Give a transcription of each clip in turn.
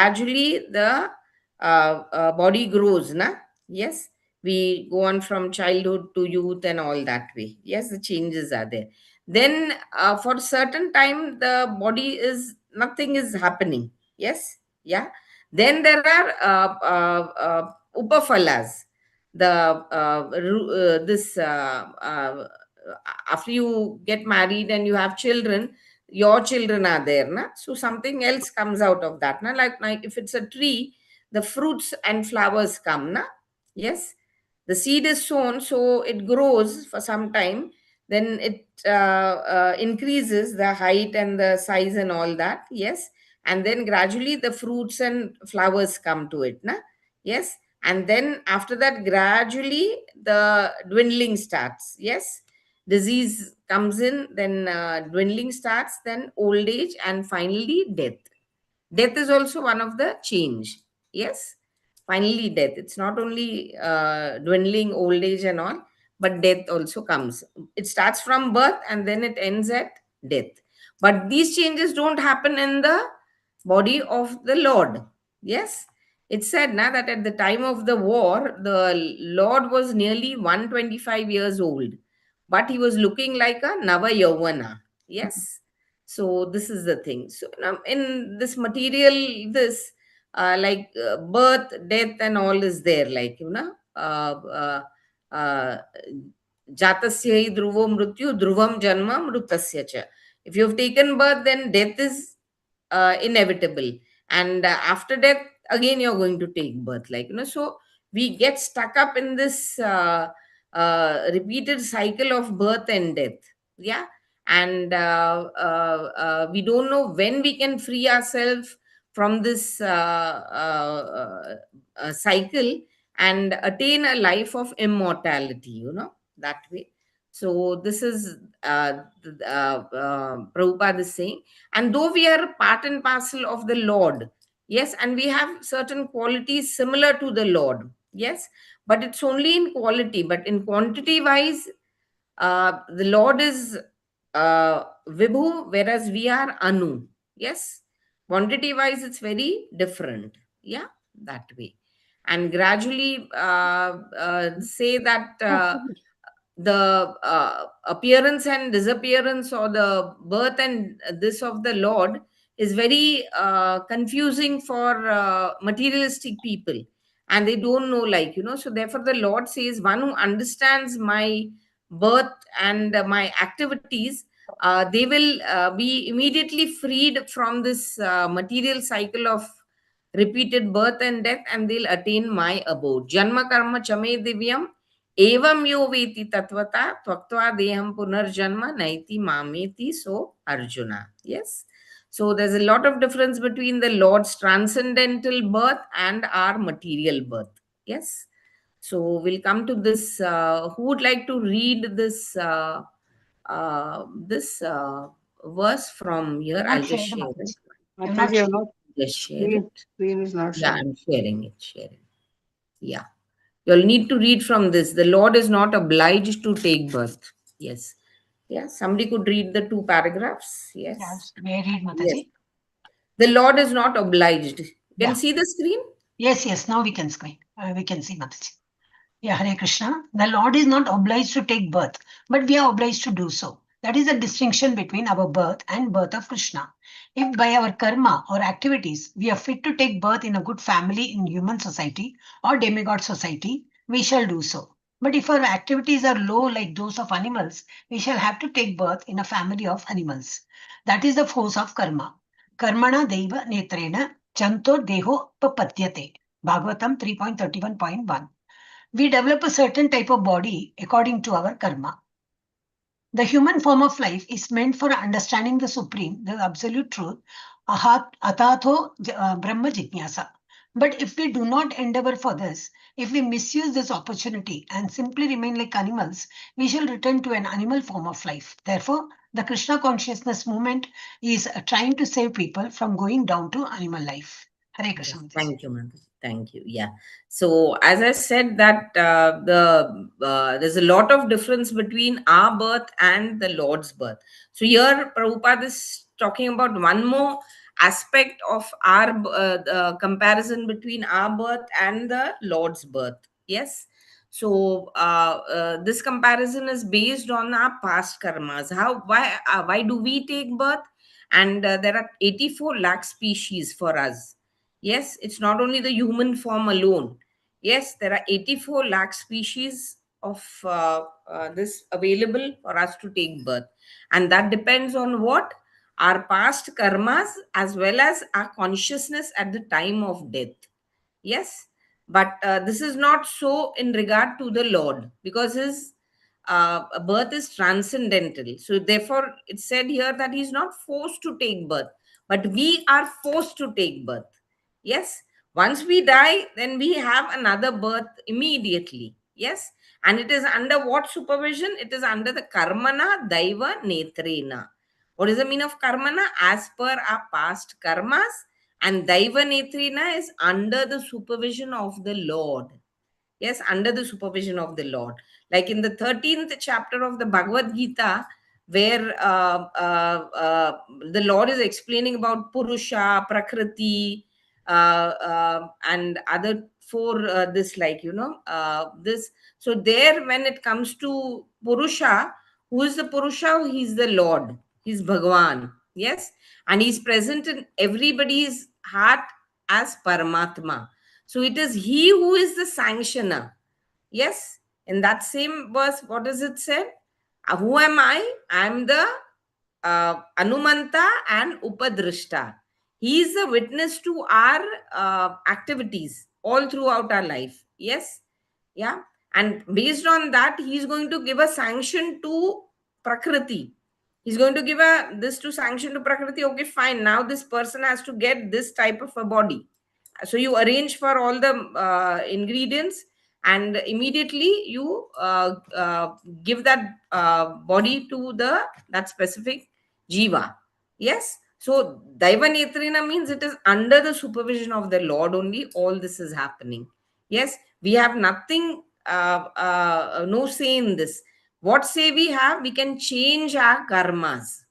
gradually the body grows, na? Yes, we go on from childhood to youth and all that way. Yes, the changes are there. Then for certain time the body is, nothing is happening. Yes, yeah. Then there are upafalas, the this after you get married and you have children, your children are there, na? So something else comes out of that, na? Like if it's a tree, the fruits and flowers come, na? Yes, the seed is sown, so it grows for some time, then it increases the height and the size and all that. Yes, and then gradually the fruits and flowers come to it, na? Yes, and then after that gradually the dwindling starts. Yes, disease comes in, then dwindling starts, then old age, and finally death. Death is also one of the change. Yes, finally death. It's not only dwindling, old age and all, but death also comes. It starts from birth and then it ends at death. But these changes don't happen in the body of the Lord. Yes, it's said now that at the time of the war, the Lord was nearly 125 years old, but he was looking like a Nava Yauvana. Yes, so this is the thing. So now in this material, this birth, death and all is there, like, uh, jatasya hi dhruvo mrityu dhruvam janma mrutasya cha. If you have taken birth, then death is inevitable, and after death again you're going to take birth, like, so we get stuck up in this repeated cycle of birth and death. Yeah, and we don't know when we can free ourselves from this cycle and attain a life of immortality, that way. So this is Prabhupada is saying. And though we are part and parcel of the Lord, yes, and we have certain qualities similar to the Lord, yes, but it's only in quality, but in quantity wise, the Lord is Vibhu, whereas we are Anu. Yes, quantity wise, it's very different. Yeah, that way. And gradually say that the appearance and disappearance, or the birth and this of the Lord, is very confusing for materialistic people, and they don't know, like, so therefore the Lord says, one who understands my birth and my activities, they will be immediately freed from this material cycle of repeated birth and death, and they'll attain my abode. Janma karma chame divyam evam yo veti tatvata tvaktva deham punarjanma naiti mameti. So Arjuna. Yes, so there's a lot of difference between the Lord's transcendental birth and our material birth. Yes, so we'll come to this. Who would like to read this verse from here? Not I'll just shared, share it. Mataji. You have not Mataji, shared. Just share screen, it. screen is not Yeah, showing. I'm sharing it. Sharing. Yeah. You'll need to read from this. The Lord is not obliged to take birth. Yes. Yeah. Somebody could read the two paragraphs. Yes. Yes. May I read, Yes. Mataji? The Lord is not obliged. You can Yeah. see the screen? Yes, yes. Now we can screen. We can see, Mataji. Yeah, Hare Krishna. The Lord is not obliged to take birth, but we are obliged to do so. That is the distinction between our birth and birth of Krishna. If by our karma or activities we are fit to take birth in a good family in human society or demigod society, we shall do so. But if our activities are low like those of animals, we shall have to take birth in a family of animals. That is the force of karma. Karmana deva netrena chanto deho papatyate. Bhagavatam 3.31.1. We develop a certain type of body according to our karma. The human form of life is meant for understanding the supreme, the absolute truth, atatho brahma jitnyasa. But if we do not endeavor for this, if we misuse this opportunity and simply remain like animals, we shall return to an animal form of life. Therefore, the Krishna consciousness movement is trying to save people from going down to animal life. Hare Yes, Krishna. Mataji. thank you, ma'am. Thank you. Yeah. So as I said that there's a lot of difference between our birth and the Lord's birth. So here Prabhupada is talking about one more aspect of our the comparison between our birth and the Lord's birth. Yes. So this comparison is based on our past karmas. How why do we take birth? And there are 84 lakh species for us. Yes, it's not only the human form alone. Yes, there are 84 lakh species of this available for us to take birth, and that depends on what, our past karmas as well as our consciousness at the time of death. Yes, but this is not so in regard to the Lord, because his birth is transcendental. So therefore it's said here that he's not forced to take birth, but we are forced to take birth. Yes, once we die, then we have another birth immediately. Yes, and it is under what supervision? It is under the karmana daiva netrena. What is the meaning of karmana? As per our past karmas, and daiva netrena is under the supervision of the Lord. Yes, under the supervision of the Lord. Like in the 13th chapter of the Bhagavad Gita, where the Lord is explaining about Purusha, Prakriti, and other four, this, like, this. So there, when it comes to Purusha, who is the Purusha? He's the Lord. He's Bhagwan. Yes. And he's present in everybody's heart as Paramatma. So it is he who is the sanctioner. Yes. In that same verse, what does it say? Who am I? I'm the Anumanta and Upadrishta. He is the witness to our activities all throughout our life. Yes. Yeah. And based on that, he's going to give a sanction to Prakriti. He's going to give this to sanction to Prakriti. Okay, fine. Now this person has to get this type of a body. So you arrange for all the ingredients, and immediately you give that body to the that specific jiva. Yes. So daiva netrina means it is under the supervision of the Lord only all this is happening. Yes, we have nothing, no say in this. What say we have? We can change our karmas.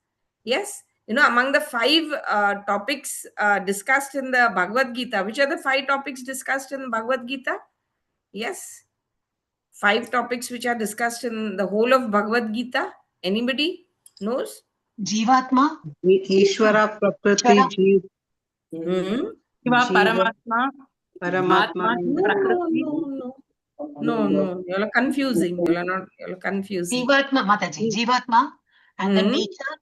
Yes. Among the five topics discussed in the Bhagavad Gita, which are the five topics discussed in Bhagavad Gita? Yes, five topics which are discussed in the whole of Bhagavad Gita. Anybody knows? Jivatma, Ishvara, Prakriti, Ishvara, Jeev, Hmm? Shiva, Jiva, Paramatma, Paramatma, Atma, No, Prakriti. no, no, no, no. You're confusing. You're confusing. Jivatma, Mataji, Jivatma, and the Hmm? nature,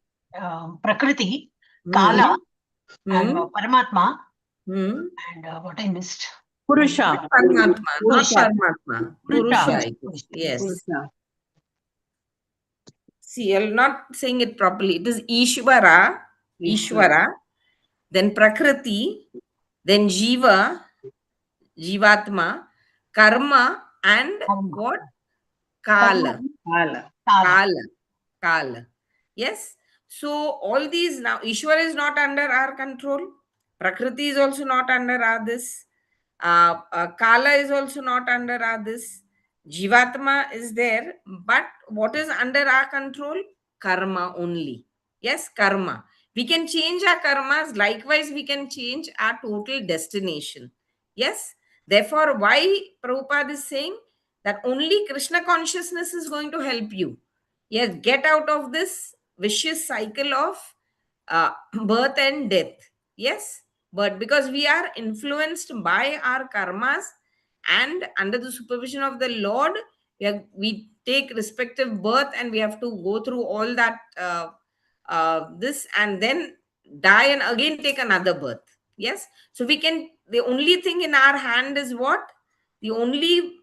Prakriti, Hmm? Kala, and Hmm? Paramatma, Hmm? and what I missed. Not Purusha, Paramatma, not Purusha. Paramatma. Purusha. Purusha, Purusha, it is. Purusha, Yes. yes. Purusha. See, you're not saying it properly. It is Ishvara, Ishvara. Ishvara, then Prakriti, then Jiva, Jivatma, Karma, and Karma. what? Karma, Kala. Kala. Kala. Kala. Kala. Yes. So all these now, Ishwar is not under our control. Prakriti is also not under our this. Kala is also not under our this. Jivatma is there, but what is under our control? Karma only. Yes, karma. We can change our karmas. Likewise, we can change our total destination. Yes. Therefore, why Prabhupada is saying that only Krishna consciousness is going to help you. Yes, get out of this vicious cycle of birth and death. Yes, but because we are influenced by our karmas and under the supervision of the Lord, we take respective birth and we have to go through all that this and then die and again take another birth. Yes, so we can, the only thing in our hand is what, the only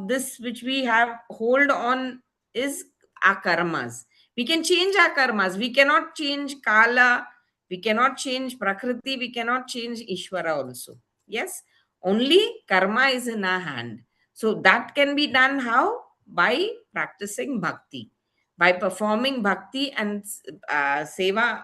this which we have hold on is our karmas. We can change our karmas. We cannot change Kala. We cannot change Prakriti. We cannot change Ishvara also. Yes. Only karma is in our hand. So that can be done how? By practicing bhakti, by performing bhakti and seva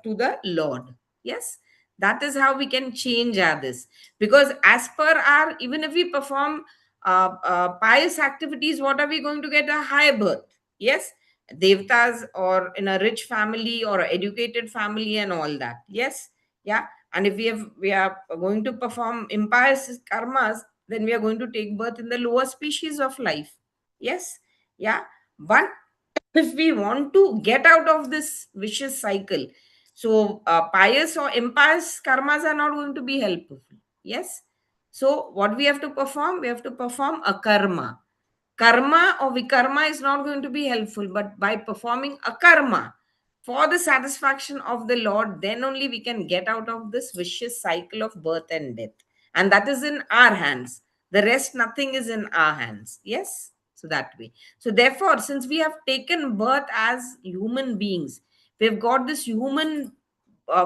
to the Lord. Yes. That is how we can change our this. Because as per our, even if we perform pious activities, what are we going to get? A high birth. Yes, devtas or in a rich family or educated family and all that. Yes, Yeah. And if we are going to perform impious karmas, then we are going to take birth in the lower species of life. Yes. Yeah. But if we want to get out of this vicious cycle, so pious or impious karmas are not going to be helpful. Yes. So what we have to perform, we have to perform a karma. Karma or vikarma is not going to be helpful, but by performing a karma for the satisfaction of the Lord, then only we can get out of this vicious cycle of birth and death. And that is in our hands. The rest, nothing is in our hands. Yes. So that way. So therefore, since we have taken birth as human beings, we've got this human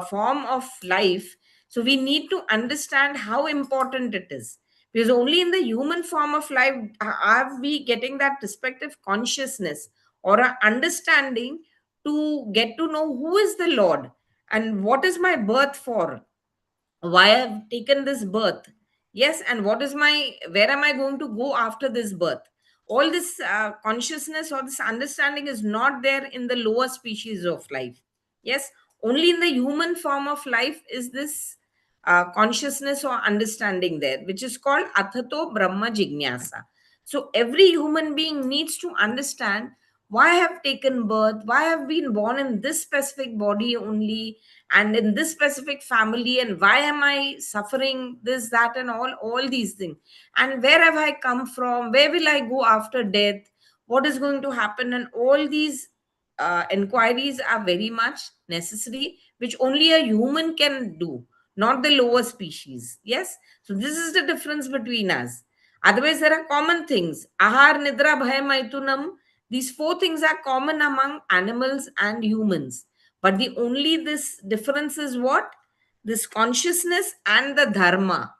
form of life. So we need to understand how important it is, because only in the human form of life are we getting that respective consciousness or a understanding to get to know who is the Lord and what is my birth for, why I've taken this birth. Yes, and what is my, where am I going to go after this birth? All this consciousness or this understanding is not there in the lower species of life. Yes, only in the human form of life is this consciousness or understanding there, which is called athato brahma jignasa. So every human being needs to understand why I have taken birth, why I have been born in this specific body only, and in this specific family, and why am I suffering this, that, and all these things, and where have I come from, where will I go after death, what is going to happen, and all these inquiries are very much necessary, which only a human can do, not the lower species. Yes, so this is the difference between us. Otherwise there are common things: ahar, nidra, bhaya, maitunam. These four things are common among animals and humans, but the only this difference is what? This consciousness and the dharma.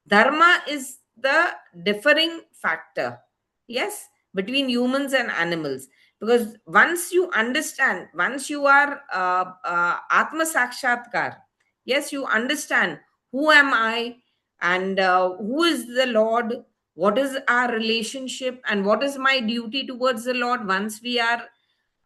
Dharma is the differing factor. Yes, between humans and animals. Because once you understand, once you are atma sakshatkar, yes, you understand who am I, and who is the Lord, what is our relationship, and what is my duty towards the Lord. Once we are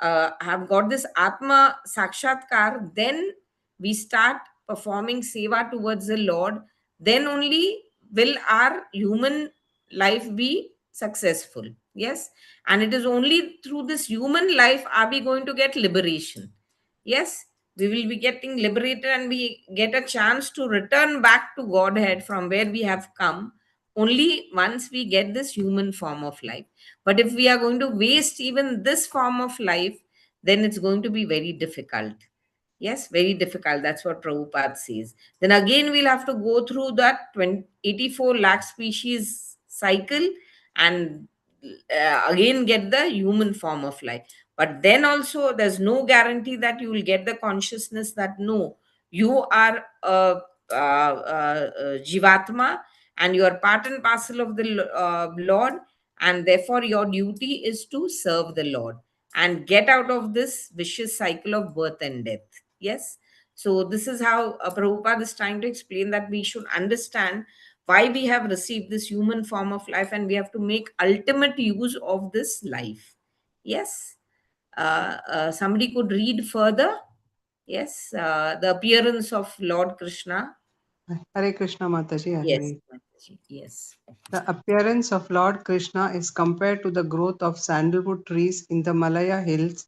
have got this Atma Sakshatkar, then we start performing seva towards the Lord. Then only will our human life be successful. Yes. And it is only through this human life are we going to get liberation. Yes. We will be getting liberated and we get a chance to return back to Godhead from where we have come only once we get this human form of life. But if we are going to waste even this form of life, then it's going to be very difficult. Yes, very difficult. That's what Prabhupada says. Then again, we'll have to go through that 84 lakh species cycle and again get the human form of life. But then also, there's no guarantee that you will get the consciousness that no, you are a Jivatma and you are part and parcel of the Lord, and therefore your duty is to serve the Lord and get out of this vicious cycle of birth and death. Yes. So this is how Prabhupada is trying to explain that we should understand why we have received this human form of life and we have to make ultimate use of this life. Yes. Somebody could read further. Yes. The appearance of Lord Krishna. Hare Krishna Mataji, Yes. Hare. Mataji. Yes. The appearance of Lord Krishna is compared to the growth of sandalwood trees in the Malaya hills,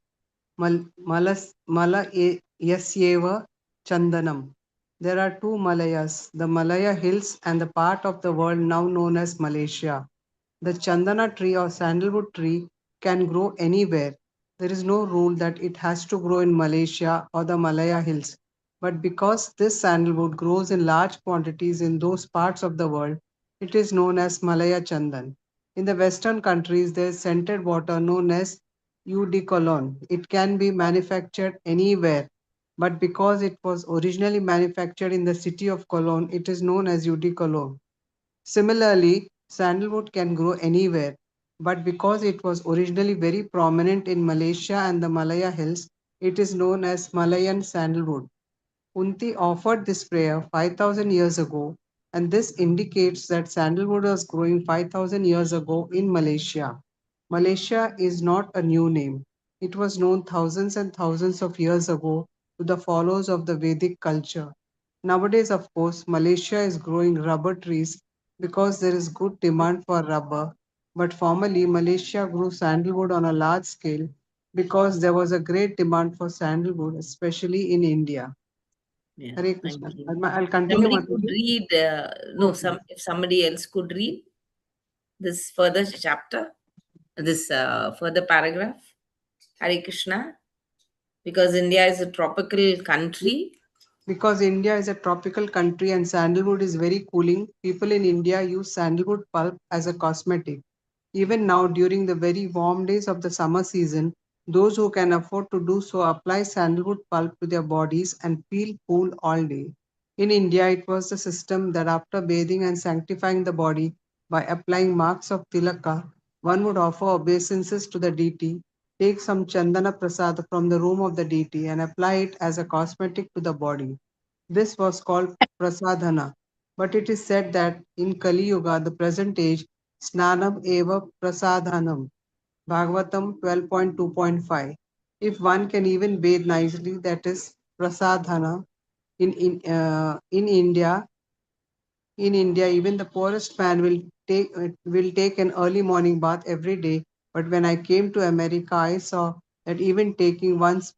Malayasyeva Chandanam. There are two Malayas, the Malaya hills and the part of the world now known as Malaysia. The chandana tree or sandalwood tree can grow anywhere. There is no rule that it has to grow in Malaysia or the Malaya hills. But because this sandalwood grows in large quantities in those parts of the world, it is known as Malaya Chandan. In the Western countries, there is scented water known as eau de cologne. It can be manufactured anywhere, but because it was originally manufactured in the city of Cologne, it is known as eau de cologne. Similarly, sandalwood can grow anywhere, but because it was originally very prominent in Malaysia and the Malaya hills, it is known as Malayan sandalwood. Kunti offered this prayer 5000 years ago, and this indicates that sandalwood was growing 5000 years ago in Malaysia. Malaysia is not a new name. It was known thousands and thousands of years ago to the followers of the Vedic culture. Nowadays, of course, Malaysia is growing rubber trees because there is good demand for rubber. But formerly, Malaysia grew sandalwood on a large scale because there was a great demand for sandalwood, especially in India. Yeah, Hare thank Krishna. you. I'll continue, Somebody could Mataji. read, no, Okay. some if somebody else could read this further chapter, this further paragraph. Hare Krishna. Because India is a tropical country. Because India is a tropical country and sandalwood is very cooling, people in India use sandalwood pulp as a cosmetic. Even now, during the very warm days of the summer season, those who can afford to do so apply sandalwood pulp to their bodies and feel cool all day. In India, it was the system that after bathing and sanctifying the body by applying marks of tilaka, one would offer obeisances to the deity, take some chandana prasad from the room of the deity, and apply it as a cosmetic to the body. This was called prasadhana. But it is said that in Kali Yuga, the present age, snanam eva prasadhanam, Bhagavatam 12.2.5. If one can even bathe nicely, that is prasadhana. In India, even the poorest man will take an early morning bath every day. But when I came to America, I saw that even taking one's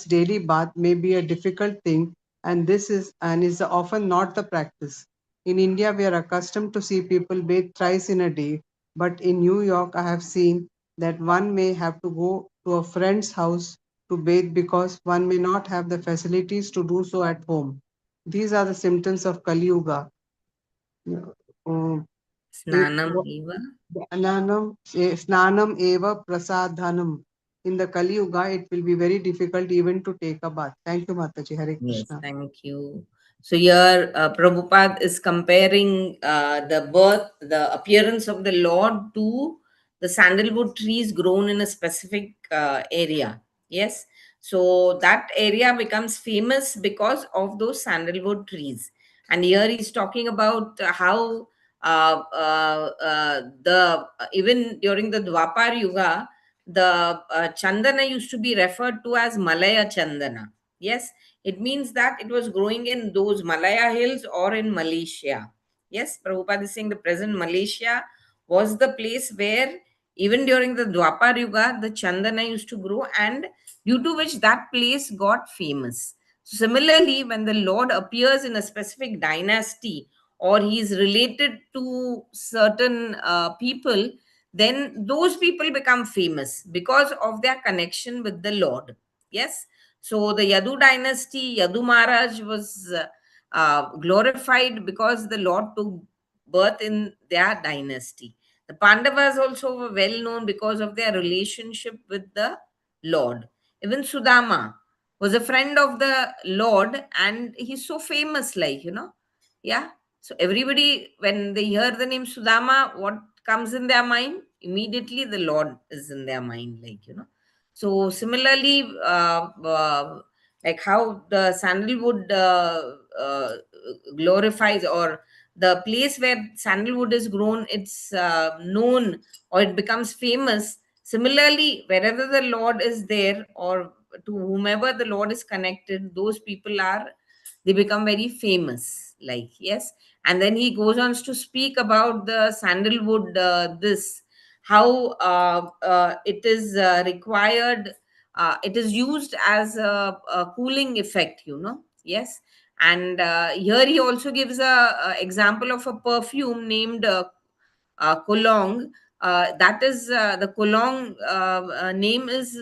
daily bath may be a difficult thing, and this is often not the practice. In India, we are accustomed to see people bathe thrice in a day, but in New York, I have seen that one may have to go to a friend's house to bathe because one may not have the facilities to do so at home. These are the symptoms of Kali Yuga. Uh, it- Snanam eva. Snanam eva prasadhanam. In the Kali Yuga, it will be very difficult even to take a bath. Thank you, Mataji. Hare Yes, Krishna. thank you. So here, Prabhupada is comparing the appearance of the Lord to the sandalwood trees grown in a specific area. Yes, so that area becomes famous because of those sandalwood trees. And here he's talking about how the even during the Dwapar Yuga, the Chandana used to be referred to as Malaya Chandana. Yes, it means that it was growing in those Malaya hills or in Malaysia. Yes, Prabhupada is saying the present Malaysia was the place where even during the Dwapar Yuga, the Chandana used to grow, and due to which that place got famous. So similarly, when the Lord appears in a specific dynasty or he is related to certain people, then those people become famous because of their connection with the Lord. Yes, so the Yadu dynasty, Yadu Maharaj was glorified because the Lord took birth in their dynasty. The Pandavas also were well known because of their relationship with the Lord. Even Sudama was a friend of the Lord, and he's so famous, like, yeah. So everybody, when they hear the name Sudama, what comes in their mind? Immediately the Lord is in their mind, like. So similarly, like how the sandalwood glorifies, or the place where sandalwood is grown, it's known or it becomes famous. Similarly, wherever the Lord is there, or to whomever the Lord is connected, those people are, they become very famous. Like, yes. And then he goes on to speak about the sandalwood, this how it is required, it is used as a cooling effect, yes. And here he also gives a example of a perfume named cologne. That is the cologne name is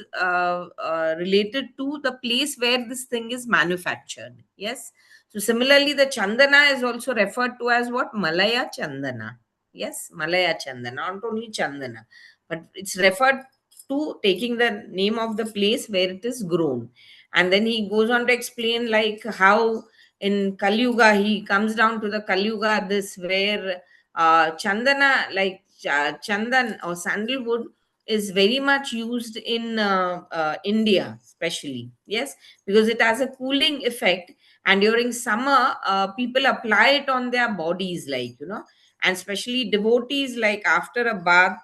related to the place where this thing is manufactured. Yes. So similarly, the chandana is also referred to as what? Malaya Chandana. Yes, Malaya Chandana, not only Chandana, but it's referred to taking the name of the place where it is grown. And then he goes on to explain like how in Kali Yuga, he comes down to the Kali Yuga, this where Chandana, like Chandan or sandalwood, is very much used in India, especially. Yes, because it has a cooling effect, and during summer, people apply it on their bodies, like, and especially devotees, like after a bath,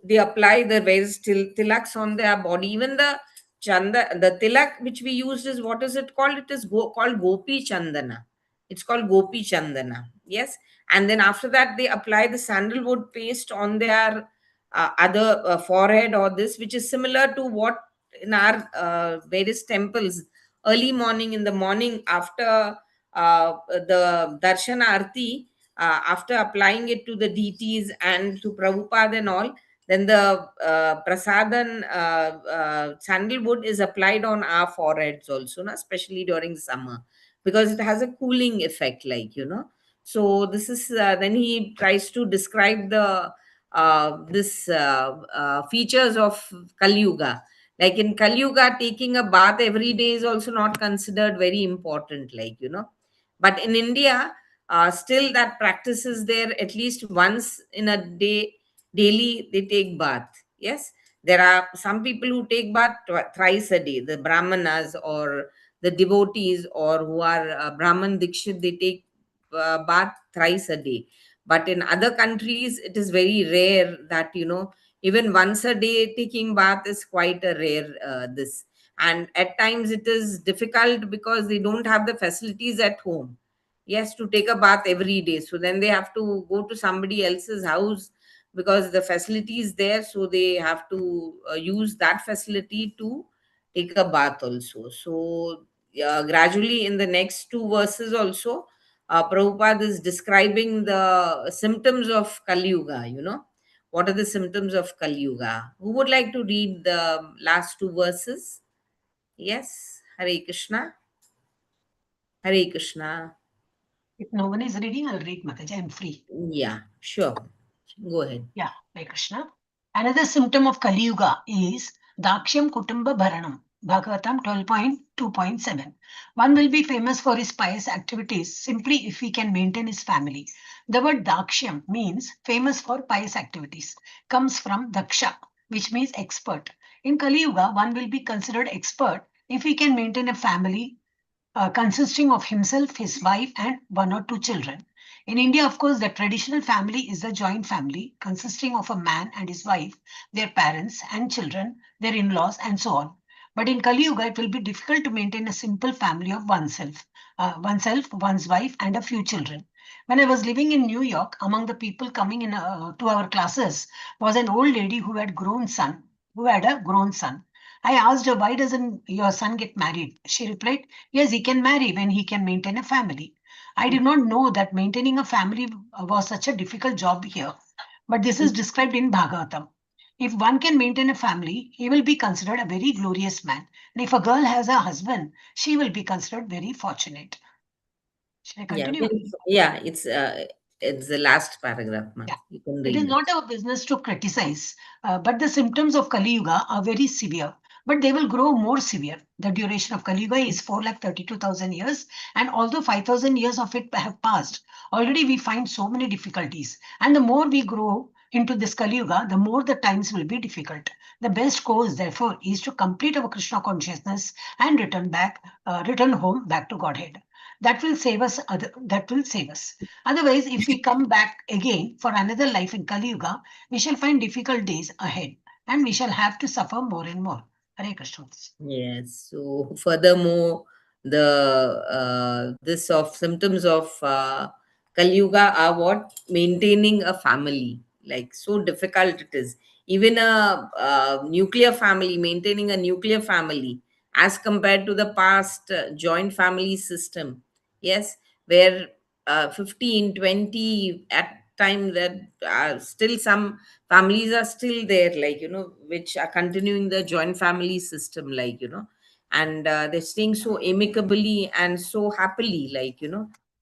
they apply the various tilaks on their body. Even the Chanda, the tilak which we used is, what is it called? It is called Gopi Chandana. It's called Gopi Chandana. Yes. And then after that, they apply the sandalwood paste on their other forehead, or this, which is similar to what in our various temples, early morning, in the morning after the Darshana Arti, after applying it to the deities and to Prabhupada and all, then the prasadan sandalwood is applied on our foreheads also, no? Especially during summer, because it has a cooling effect, like, So this is then he tries to describe the this features of Kali Yuga. Like in Kali Yuga, taking a bath every day is also not considered very important, like, But in India, still that practice is there. At least once in a day, daily they take bath. Yes, there are some people who take bath thrice a day. The brahmanas or the devotees, or who are Brahman Dikshit, they take bath thrice a day. But in other countries, it is very rare that, even once a day taking bath is quite a rare this. And at times it is difficult because they don't have the facilities at home, yes, to take a bath every day. So then they have to go to somebody else's house, because the facility is there, so they have to use that facility to take a bath also. So gradually, in the next two verses also, Prabhupada is describing the symptoms of Kali Yuga, what are the symptoms of Kali Yuga. Who would like to read the last two verses? Yes, Hare Krishna. Hare Krishna. If no one is reading, I'll read, Mataji. I'm free. Yeah, sure. Go ahead. Yeah, Hare Krishna. Another symptom of Kali Yuga is Dakshyam Kutumba Bharanam, Bhagavatam 12.2.7. One will be famous for his pious activities simply if he can maintain his family. The word Dakshyam means famous for pious activities, comes from Daksha, which means expert. In Kali Yuga, one will be considered expert if he can maintain a family consisting of himself, his wife, and one or two children. In India, of course, the traditional family is a joint family consisting of a man and his wife, their parents and children, their in laws, and so on. But in Kali Yuga, it will be difficult to maintain a simple family of oneself, one's wife, and a few children. When I was living in New York, among the people coming in to our classes was an old lady who had a grown son. I asked her, why doesn't your son get married? She replied, yes, he can marry when he can maintain a family. I did not know that maintaining a family was such a difficult job here. But this is described in Bhagavatam. If one can maintain a family, he will be considered a very glorious man. And if a girl has a husband, she will be considered very fortunate. Should I Yeah, continue? yeah, it's the last paragraph, ma. Yeah. You can It is read it. not our business to criticize, but the symptoms of Kali Yuga are very severe, but they will grow more severe. The duration of Kali Yuga is 4,32,000 years, and although 5,000 years of it have passed, already we find so many difficulties. And the more we grow into this Kali Yuga, the more the times will be difficult. The best course, therefore, is to complete our Krishna consciousness and return home back to Godhead. That will save us. That will save us. Otherwise, if we come back again for another life in Kali Yuga, we shall find difficult days ahead and we shall have to suffer more and more. Hare Krishna. Yes. So furthermore, the this of symptoms of Kali Yuga are what? Maintaining a family. Like, so difficult it is. Even a nuclear family, maintaining a nuclear family, as compared to the past joint family system. Yes, where 15, 20 at time, that still some families are still there, like, which are continuing the joint family system, like, and they're staying so amicably and so happily, like,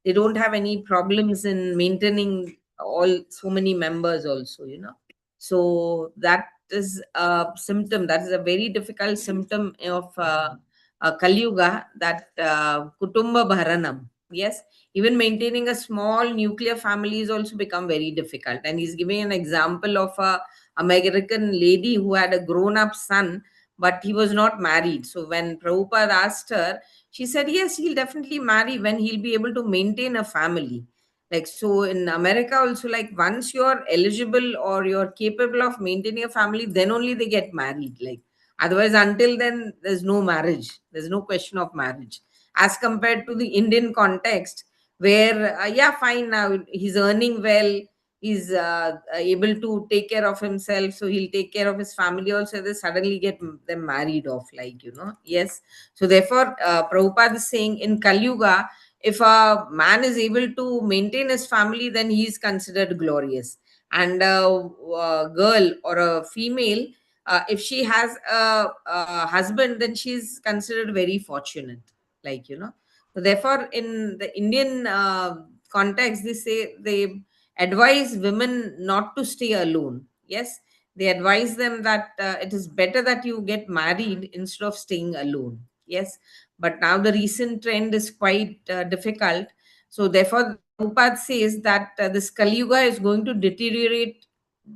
they don't have any problems in maintaining all so many members also, so that is a symptom, that is a very difficult symptom of Kali Yuga, that Kutumba Bharanam. Yes, even maintaining a small nuclear family is also become very difficult. And he's giving an example of a American lady who had a grown up son, but he was not married. So when Prabhupada asked her, she said, yes, he'll definitely marry when he'll be able to maintain a family. Like, so in America also, like, once you're eligible or you're capable of maintaining a family, then only they get married. Like, Otherwise, until then, there's no marriage. There's no question of marriage. As compared to the Indian context, where, yeah, fine, now he's earning well, he's able to take care of himself, so he'll take care of his family also. They suddenly get them married off, like, yes. So, therefore, Prabhupada is saying in Kali Yuga, if a man is able to maintain his family, then he is considered glorious. And a girl or a female, if she has a husband, then she's considered very fortunate, like, so therefore in the Indian context, they advise women not to stay alone. Yes, they advise them that it is better that you get married instead of staying alone. Yes, but now the recent trend is quite difficult. So therefore Prabhupada says that this Kali Yuga is going to deteriorate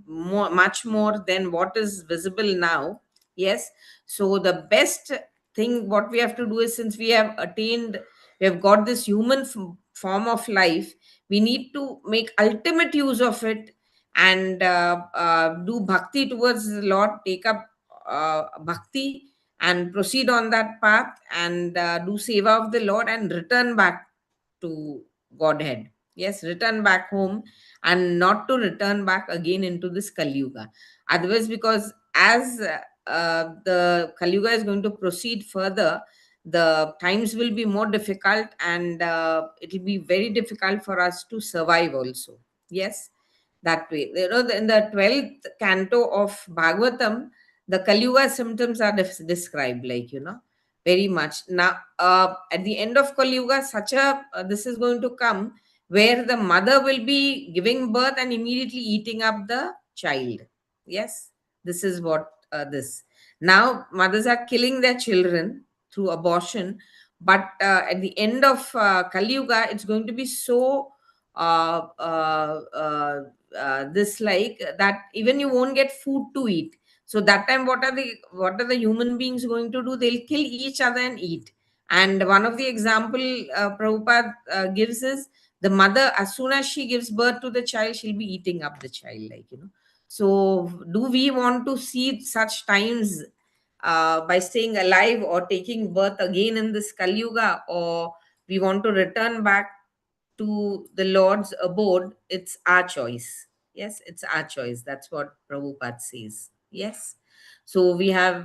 much more than what is visible now. Yes, so the best thing what we have to do is, since we have got this human form of life, we need to make ultimate use of it, and do bhakti towards the Lord, take up bhakti and proceed on that path, and do seva of the Lord and return back to Godhead. Yes, return back home, and not to return back again into this Kali Yuga. Otherwise, because as the Kali Yuga is going to proceed further, the times will be more difficult, and it will be very difficult for us to survive also. Yes, that way. In the 12th canto of Bhagavatam, the Kali Yuga symptoms are described, like, very much. Now, at the end of Kali Yuga, this is going to come, where the mother will be giving birth and immediately eating up the child. Yes, this is what this. Now, mothers are killing their children through abortion, but at the end of Kali Yuga, it's going to be so uh, uh, uh, this like that even you won't get food to eat. So that time, what are the human beings going to do? They'll kill each other and eat. And one of the example Prabhupada gives is, the mother, as soon as she gives birth to the child, she'll be eating up the child, like, so do we want to see such times by staying alive or taking birth again in this Kali Yuga, or we want to return back to the Lord's abode? It's our choice. Yes, it's our choice. That's what Prabhupada says. Yes. So we have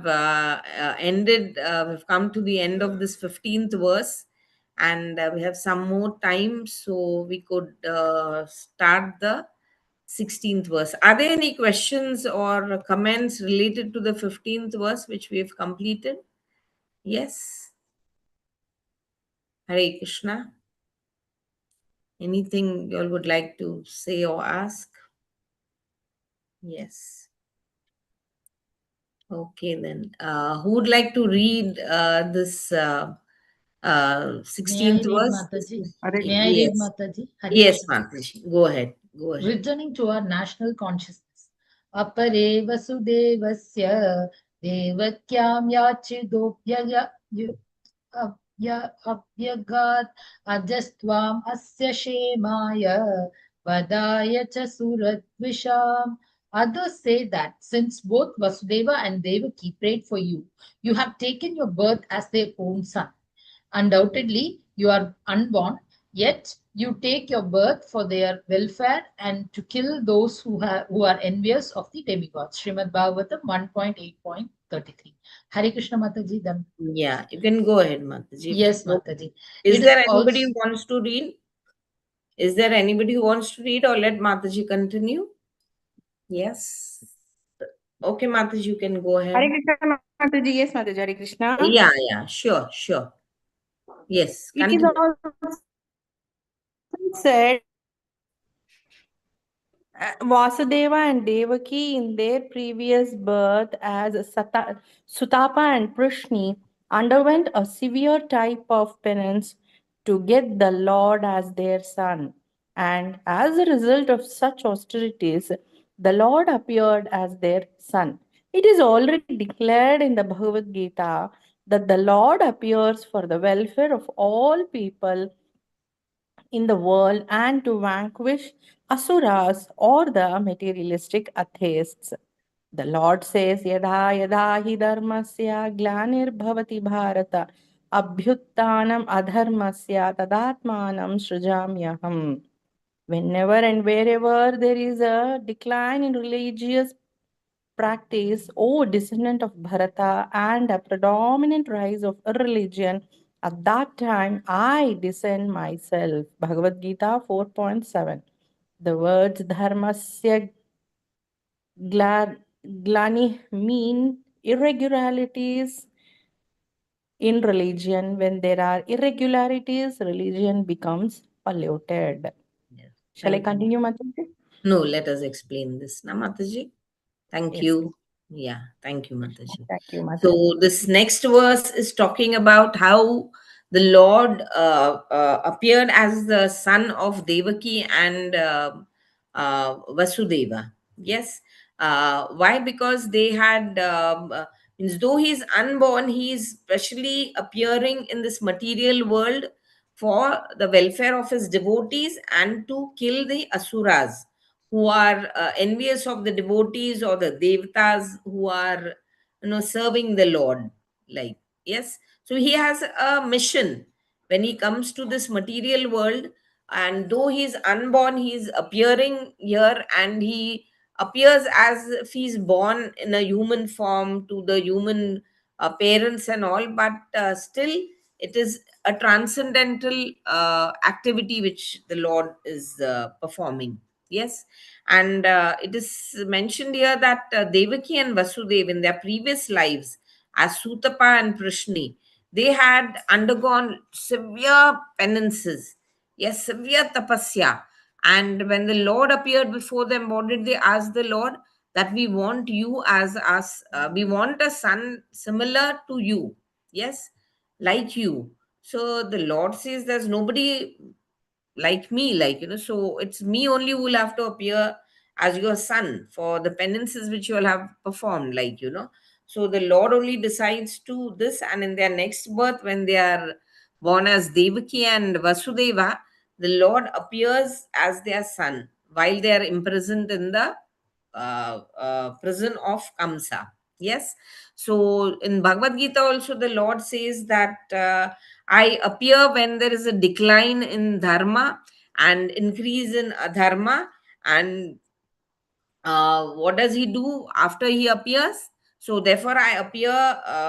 we've come to the end of this 15th verse, and we have some more time, so we could start the 16th verse. Are there any questions or comments related to the 15th verse which we have completed? Yes. Hare Krishna. Anything you all would like to say or ask? Yes. Okay, then. Who would like to read this May I 16th read, verse? Mataji? Hare May I read, Yes. Mataji? Hare Yes, Krishna. Mataji. Go ahead. Go ahead. Returning to our national consciousness. Apare vasudevasya devakyam yachidopya अभ्यगात् अजस्त्वाम् अस्य क्षेमाय वदाय च सुरद्विषाम्. Others say that since both Vasudeva and Devaki prayed for you, you have taken your birth as their own son. Undoubtedly, you are unborn, yet you take your birth for their welfare and to kill those who are envious of the demigods. Srimad Bhagavatam 1.8.33. Hare Krishna Mataji. Then Yeah, you can go ahead, Mataji. yes, Mataji. Is It is there anybody also who wants to read? Is there anybody who wants to read, or let Mataji continue? Yes. Okay, Mataji, you can go Hare ahead. Krishna Mataji, yes Mataji, Hare Krishna. Yeah, yeah, sure, sure. Yes, It is continue. also said Vasudeva and Devaki in their previous birth as Sutapa and Prishni underwent a severe type of penance to get the Lord as their son. And as a result of such austerities, the Lord appeared as their son. It is already declared in the Bhagavad Gita that the Lord appears for the welfare of all people in the world and to vanquish asuras or the materialistic atheists. The Lord says, Yada yada hi dharmasya glanir bharata abhyuttanam adharmasya tadatmanam srujamyaham. Whenever and wherever there is a decline in religious practice, O descendant of Bharata, and a predominant rise of irreligion, at that time I descend myself. Bhagavad Gita 4.7. The words dharmasya glani mean irregularities in religion. When there are irregularities, religion becomes polluted. Yes. Shall I Thank you. continue, Mataji? No, let us explain this. Na, Mataji? Thank Yes. you. Yeah, thank you, Mataji. Thank you, Mataji. So this next verse is talking about how the Lord appeared as the son of Devaki and Vasudeva. Yes. Why? Because they had, means though he is unborn, he is specially appearing in this material world for the welfare of his devotees and to kill the asuras who are envious of the devotees, or the devatas who are, serving the Lord. Like, yes, so he has a mission when he comes to this material world. And though he is unborn, he is appearing here, and he appears as if he's born in a human form to the human parents and all, but still it is a transcendental activity which the Lord is performing. Yes. And it is mentioned here that Devaki and Vasudev, in their previous lives as Sutapa and Prishni, they had undergone severe penances. Yes, severe tapasya. And when the Lord appeared before them, what did they ask the Lord? That we want you as us, we want a son similar to you. Yes, like you. So the Lord says there's nobody like me, like, so it's me only who will have to appear as your son for the penances which you will have performed, like, so the Lord only decides to this. And in their next birth, when they are born as Devaki and Vasudeva, the Lord appears as their son while they are imprisoned in the prison of Kamsa. Yes. So in Bhagavad Gita also, the Lord says that I appear when there is a decline in dharma and increase in adharma. And what does he do after he appears? So therefore I appear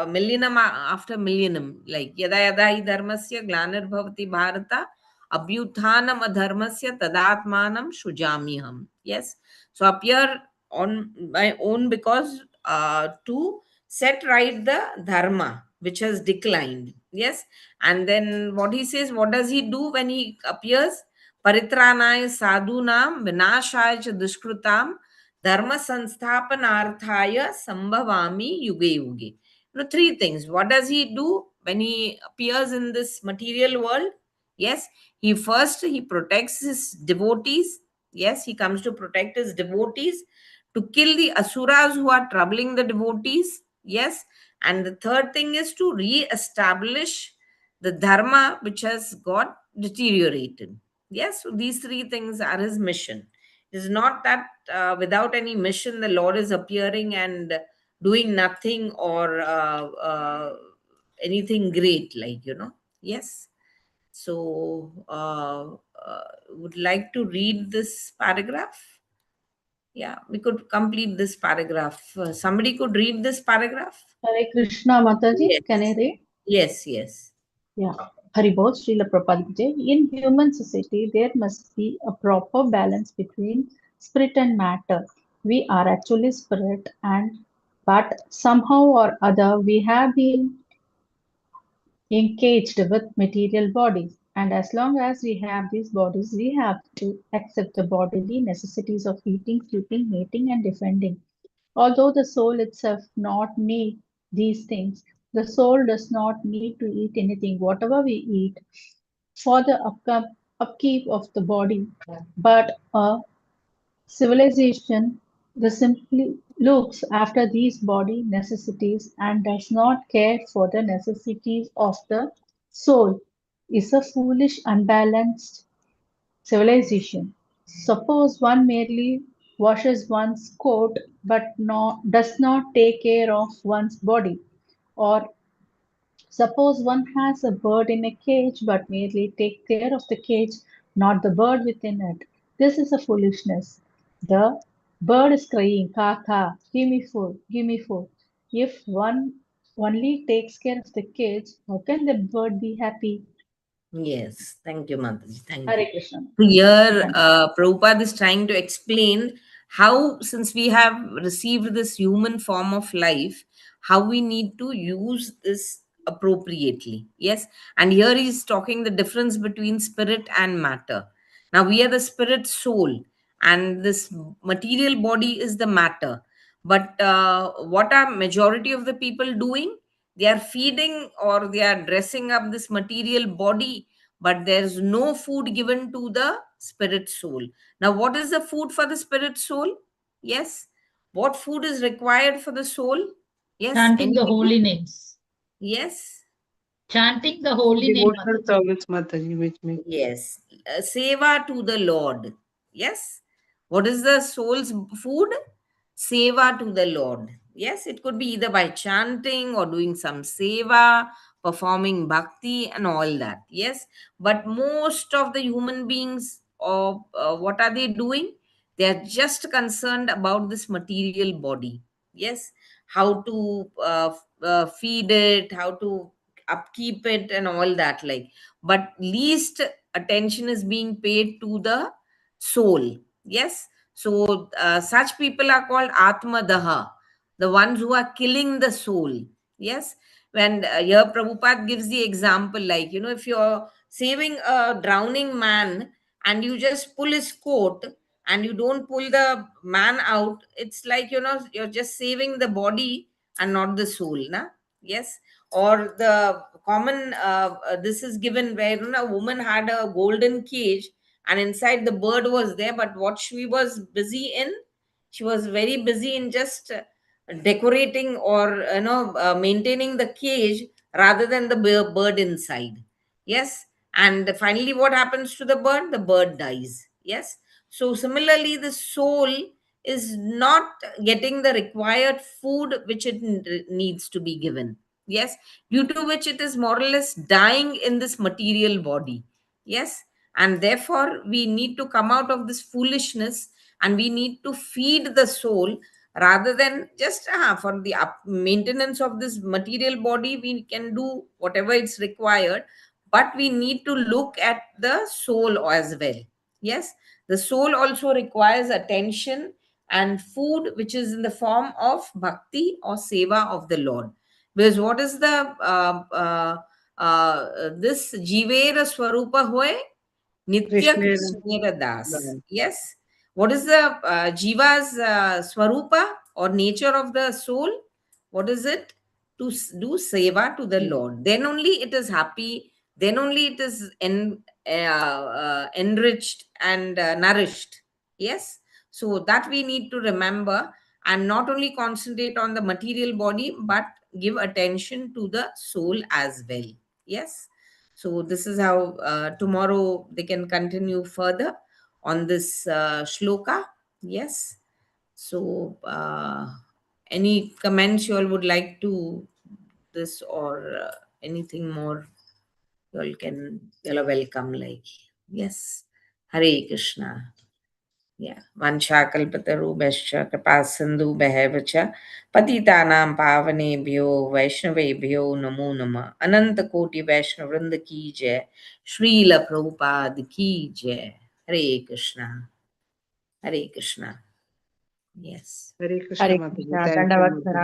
millennium after millennium, like yada yada hi dharmasya glanir bhavati bharata abhyuthanam adharmasya tadatmanam shujamiham. Yes. So appear on my own, because to set right the dharma which has declined. Yes. And then what he says, what does he do when he appears? Paritranaya sadhunam vinashaya cha dushkrutam dharma sansthapanarthaya sambhavami yuge yuge. Three things. What does he do when he appears in this material world? Yes, he protects his devotees. Yes, he comes to protect his devotees, to kill the asuras who are troubling the devotees. Yes, and the third thing is to re-establish the dharma which has got deteriorated. Yes, so these three things are his mission. It is not that without any mission the Lord is appearing and doing nothing, or anything great, like, Yes. So would like to read this paragraph. Yeah, we could complete this paragraph. Somebody could read this paragraph. Hare Krishna Mataji, can I Yes. read? Yes, yes. Yeah. Haribol, Srila Prabhupada Ki Jai. In human society, there must be a proper balance between spirit and matter. We are actually spirit, and but somehow or other we have been engaged with material bodies. And as long as we have these bodies, we have to accept the bodily necessities of eating, sleeping, mating, and defending. Although the soul itself not need these things, the soul does not need to eat anything, whatever we eat, for the upkeep of the body. But a civilization that simply looks after these body necessities and does not care for the necessities of the soul is a foolish, unbalanced civilization. Suppose one merely washes one's coat but does not take care of one's body. Or suppose one has a bird in a cage but merely take care of the cage, not the bird within it. This is a foolishness. The bird is crying, "Ka ka, give me food, give me food." If one only takes care of the cage, how can the bird be happy? Yes, thank you, Mataji. Thank you. Hare Krishna. Here, Thank Prabhupada is trying to explain how, since we have received this human form of life, how we need to use this appropriately. Yes, and here he's talking the difference between spirit and matter. Now, we are the spirit soul, and this material body is the matter. But what are majority of the people doing? They are feeding or they are dressing up this material body, but there's no food given to the spirit soul. Now, what is the food for the spirit soul? Yes. What food is required for the soul? Yes. Chanting the Anybody? holy names. Yes. Chanting the holy name, Devotional Mataji. service, Mataji, which makes Yes. Seva to the Lord. Yes. What is the soul's food? Seva to the Lord. Yes, it could be either by chanting or doing some seva, performing bhakti, and all that. Yes, but most of the human beings, or what are they doing? They are just concerned about this material body. Yes, how to feed it, how to upkeep it, and all that. Like, but least attention is being paid to the soul. Yes, so such people are called Atma Daha, the ones who are killing the soul. Yes, when here Prabhupada gives the example, like, if you're saving a drowning man and you just pull his coat and you don't pull the man out, it's like, you're just saving the body and not the soul, na? Yes. Or the common, this is given where, a woman had a golden cage and inside the bird was there, but what she was busy in, she was very busy in just decorating or maintaining the cage rather than the bird inside. Yes, and finally what happens to the bird? The bird dies. Yes, so similarly the soul is not getting the required food which it needs to be given. Yes, due to which it is more or less dying in this material body. Yes, and therefore we need to come out of this foolishness and we need to feed the soul rather than just for the maintenance of this material body. We can do whatever it's required, but we need to look at the soul as well. Yes, the soul also requires attention and food which is in the form of bhakti or seva of the Lord. Because what is the this jivera swarupa hoy Nitya Krishna. Krishnera Das. Yes. What is the Jiva's Swarupa or nature of the soul? What is it? To do seva to the Lord. Then only it is happy. Then only it is enriched and nourished. Yes. So that we need to remember and not only concentrate on the material body, but give attention to the soul as well. Yes. So this is how tomorrow they can continue further on this shloka. Yes. So any comments you all would like to this or anything more, you all are welcome. Like, yes. Hare Krishna. Yeah. Vanchakalpatarubhascha kripasindhu bhavacha patitanam pavanebhyo vaishnavebhyo namo nama ananta koti vaishnavrinda ki jai Srila Prabhupada ki jai. Hare Krishna. Hare Krishna. Yes. Hare Hare Krishna, Mataji. Krishna, Thank you, Dandavat Mataji. Pranam.